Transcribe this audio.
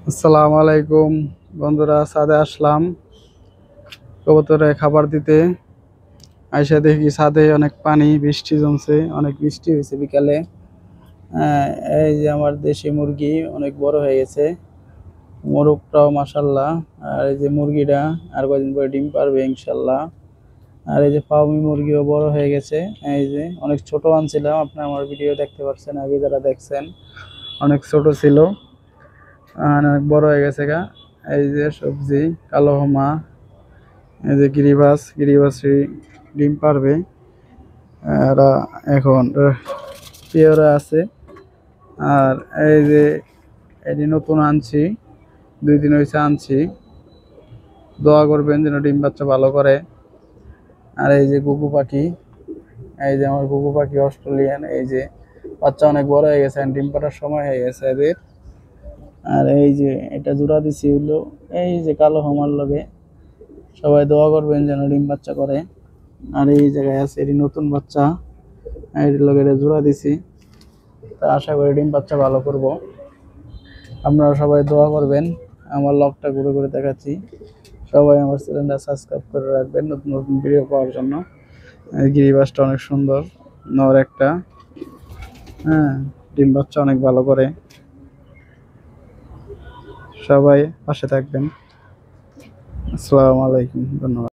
আসসালামু আলাইকুম বন্ধুরা, ছাদে আসলাম কবুতরে খাবার দিতে। আইসা দেখি ছাদে অনেক পানি, বৃষ্টি জমছে, অনেক বৃষ্টি হয়েছে বিকালে। আহ, এই যে আমার দেশি মুরগি অনেক বড় হয়ে গেছে, মোরগটাও মাশাল্লাহ। আর এই যে মুরগিটা আর কয়েকদিন পরে ডিম পারবে ইনশাল্লাহ। আর এই যে ফার্মি মুরগিও বড় হয়ে গেছে। এই যে অনেক ছোট আনছিলাম, আপনার আমার ভিডিও দেখতে পাচ্ছেন, আগে যারা দেখছেন অনেক ছোট ছিল, অনেক বড় হয়ে গেছে গা। এই যে সবজি কালো হোমা, এই যে গিরিবাসী ডিম পারবে। এরা এখন পেয়ারা আছে। আর এই যে এটি নতুন আনছি, 2 দিন হয়েছে আনছি। দোয়া করবেন যেন ডিম বাচ্চা ভালো করে। আর এই যে গুগু পাখি, এই যে আমার গুগু পাখি অস্ট্রেলিয়ান, এই যে বাচ্চা অনেক বড় হয়ে গেছে, ডিম পাড়ার সময় হয়ে গেছে এদের। আর এই যে এটা জোড়া দিছি হলো এই যে কালো হোমার লগে। সবাই দোয়া করবেন যেন ডিম বাচ্চা করে। আর এই জায়গায় আছে এটি নতুন বাচ্চা, এর লগে এটা জোড়া দিছি। তা আশা করি ডিম বাচ্চা ভালো করব। আপনারা সবাই দোয়া করবেন। আমার লগটা ঘুরে ঘুরে দেখাচ্ছি, সবাই আমার চ্যানেলটা সাবস্ক্রাইব করে রাখবেন নতুন নতুন ভিডিও পাওয়ার জন্য। এই গিরিবাসটা অনেক সুন্দর, নর একটা। হ্যাঁ, ডিম বাচ্চা অনেক ভালো করে। সবাই পাশে থাকবেন। আসসালামু আলাইকুম, ধন্যবাদ।